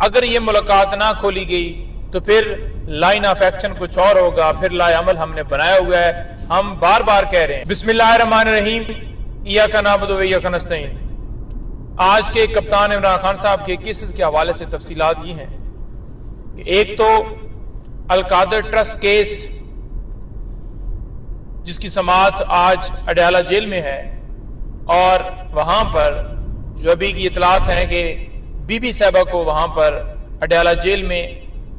اگر یہ ملاقات نہ کھولی گئی تو پھر لائن آف ایکشن کچھ اور ہوگا، پھر لائے عمل ہم نے بنایا ہوا ہے۔ ہم بار بار کہہ رہے ہیں بسم اللہ الرحمن الرحیم، ایاک نعبد و ایاک نستعین۔ آج کے کپتان عمران خان صاحب کے کیسز کے حوالے سے تفصیلات یہ ہیں کہ ایک تو القادر ٹرسٹ کیس جس کی سماعت آج اڈیالہ جیل میں ہے، اور وہاں پر جو ابھی کی اطلاعات ہیں کہ بی بی صاحبہ کو وہاں پر اڈیالہ جیل میں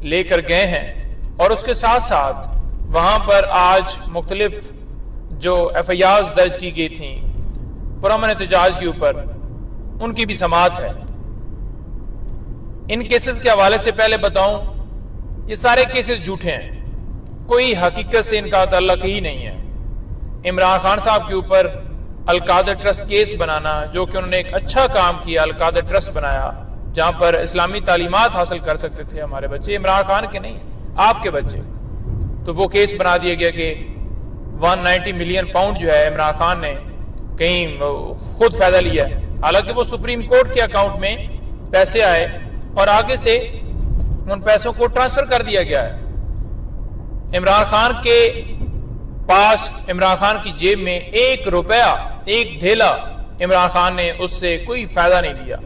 لے کر گئے ہیں، اور اس کے ساتھ ساتھ وہاں پر آج مختلف جو ایف آئی آرز درج کی گئی تھیں پرامن احتجاج کے اوپر، ان کی بھی سماعت ہے۔ ان کیسز کے حوالے سے پہلے بتاؤں، یہ سارے کیسز جھوٹے ہیں، کوئی حقیقت سے ان کا تعلق ہی نہیں ہے۔ عمران خان صاحب کے اوپر القادر ٹرسٹ کیس بنانا، جو کہ انہوں نے ایک اچھا کام کیا، القادر ٹرسٹ بنایا جہاں پر اسلامی تعلیمات حاصل کر سکتے تھے ہمارے بچے، عمران خان کے نہیں، آپ کے بچے، تو وہ کیس بنا دیا گیا کہ 190 ملین پاؤنڈ جو ہے عمران خان نے کہیں خود فائدہ لیا ہے، حالانکہ وہ سپریم کورٹ کے اکاؤنٹ میں پیسے آئے اور آگے سے ان پیسوں کو ٹرانسفر کر دیا گیا ہے۔ عمران خان کے پاس، عمران خان کی جیب میں 1 روپیہ، 1 دھیلا عمران خان نے اس سے کوئی فائدہ نہیں لیا،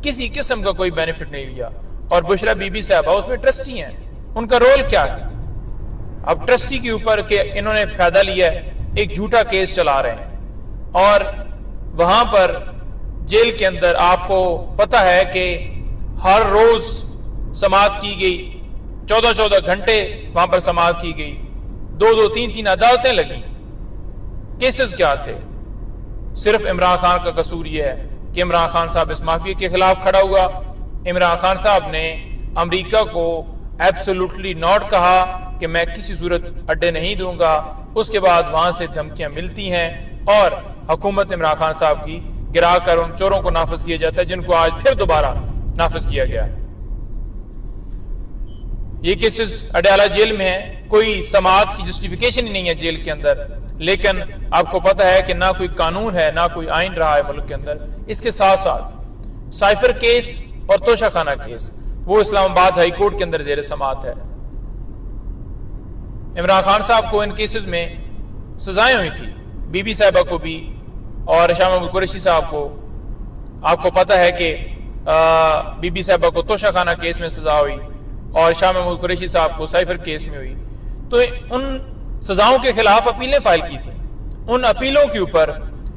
کسی قسم کا کوئی بینیفٹ نہیں لیا، اور بشرا بی بی صاحبہ اس میں ٹرسٹی ہیں، ان کا رول کیا ہے؟ اب ٹرسٹی کے اوپر کہ انہوں نے فائدہ لیا ہے، ایک جھوٹا کیس چلا رہے ہیں، اور وہاں پر جیل کے اندر آپ کو پتہ ہے کہ ہر روز سماعت کی گئی، 14 گھنٹے وہاں پر سماعت کی گئی، 2 3 عدالتیں لگیں۔ کیسز کیا تھے؟ صرف عمران خان کا قصور یہ ہے کہ عمران خان صاحب اس مافیا کے خلاف کھڑا ہوا۔ عمران خان صاحب نے امریکہ کو ایبسولوٹلی ناٹ کہا کہ میں کسی صورت اڈے نہیں دوں گا، اس کے بعد وہاں سے دھمکیاں ملتی ہیں اور حکومت عمران خان صاحب کی گرا کر ان چوروں کو نافذ کیا جاتا ہے، جن کو آج پھر دوبارہ نافذ کیا گیا ہے۔ یہ کیسز اڈیالہ جیل میں ہیں، کوئی سماعت کی جسٹیفیکیشن ہی نہیں ہے جیل کے اندر، لیکن آپ کو پتہ ہے کہ نہ کوئی قانون ہے، نہ کوئی آئین رہا ہے ملک کے اندر۔ اس کے ساتھ ساتھ سائفر کیس اور توشہ خانہ کیس، وہ اسلام آباد ہائی کورٹ کے اندر زیر سماعت ہے۔ عمران خان صاحب کو ان کیسز میں سزائیں ہوئی تھی، بی بی صاحبہ کو بھی اور شاہ محمود قریشی صاحب کو۔ آپ کو پتہ ہے کہ بی بی صاحبہ کو توشہ خانہ کیس میں سزا ہوئی اور شاہ محمود قریشی صاحب کو سائفر کیس میں ہوئی، تو ان سزاؤں کے خلاف اپیلیں فائل کی تھی۔ ان اپیلوں کے اوپر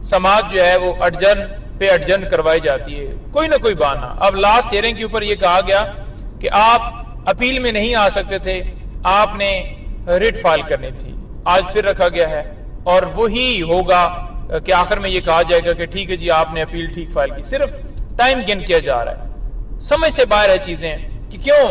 سماعت جو ہے وہ اڈجن پہ اڈجن کروائی جاتی ہے، کوئی نہ کوئی بہانہ۔ اب لاسٹ ہیئرنگ کے اوپر یہ کہا گیا کہ آپ اپیل میں نہیں آ سکتے تھے، آپ نے ریٹ فائل کرنی تھی، آج پھر رکھا گیا ہے، اور وہی ہوگا کہ آخر میں یہ کہا جائے گا کہ ٹھیک ہے جی آپ نے اپیل ٹھیک فائل کی، صرف ٹائم گن کیا جا رہا ہے۔ سمجھ سے باہر ہے چیزیں کہ کیوں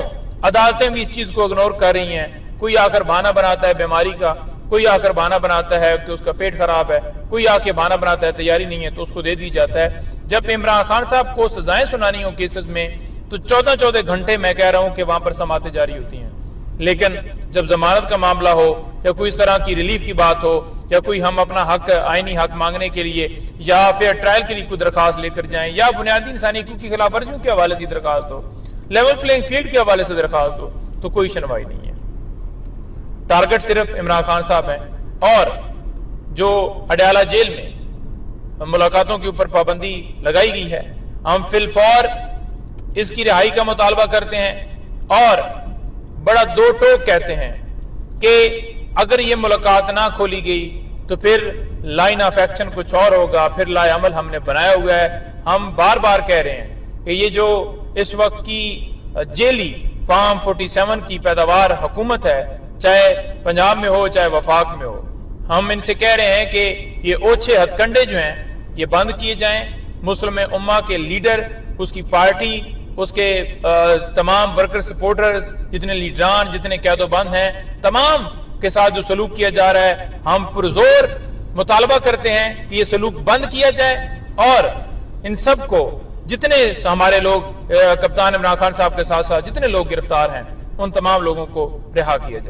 عدالتیں بھی اس چیز کو اگنور کر رہی ہیں۔ کوئی آ کر بہانہ بناتا ہے بیماری کا، کوئی آ کر بہانہ بناتا ہے کہ اس کا پیٹ خراب ہے، کوئی آ کے بہانہ بناتا ہے تیاری نہیں ہے تو اس کو دے دی جاتا ہے۔ جب عمران خان صاحب کو سزائیں سنانی ہوں کیسز میں تو 14 گھنٹے میں کہہ رہا ہوں کہ وہاں پر سماعتیں جاری ہوتی ہیں، لیکن جب ضمانت کا معاملہ ہو یا کوئی اس طرح کی ریلیف کی بات ہو یا کوئی ہم اپنا حق، آئینی حق مانگنے کے لیے یا فیئر ٹرائل کے لیے کوئی درخواست لے کر جائیں یا بنیادی انسانی حقوق کی خلاف ورزیوں کے حوالے سے درخواست ہو، لیول پلینگ فیلڈ کے حوالے سے درخواست ہو، تو کوئی سنوائی نہیں ہے۔ ٹارگٹ صرف عمران خان صاحب ہیں، اور جو اڈیالہ جیل میں ملاقاتوں کے اوپر پابندی لگائی گئی ہے، ہم فی الفور اس کی رہائی کا مطالبہ کرتے ہیں، اور بڑا دو ٹوک کہتے ہیں کہ اگر یہ ملاقات نہ کھولی گئی تو پھر لائن آف ایکشن کچھ اور ہوگا، پھر لائے عمل ہم نے بنایا ہوا ہے۔ ہم بار بار کہہ رہے ہیں کہ یہ جو اس وقت کی جیلی فارم 47 کی پیداوار حکومت ہے، چاہے پنجاب میں ہو چاہے وفاق میں ہو، ہم ان سے کہہ رہے ہیں کہ یہ اوچھے ہتھ کنڈے جو ہیں یہ بند کیے جائیں۔ مسلم امہ کے لیڈر، اس کی پارٹی، اس کے تمام ورکر سپورٹرز، جتنے لیڈران، جتنے قید و بند ہیں، تمام کے ساتھ جو سلوک کیا جا رہا ہے، ہم پرزور مطالبہ کرتے ہیں کہ یہ سلوک بند کیا جائے، اور ان سب کو، جتنے ہمارے لوگ کپتان عمران خان صاحب کے ساتھ ساتھ جتنے لوگ گرفتار ہیں، ان تمام لوگوں کو رہا کیا جائے۔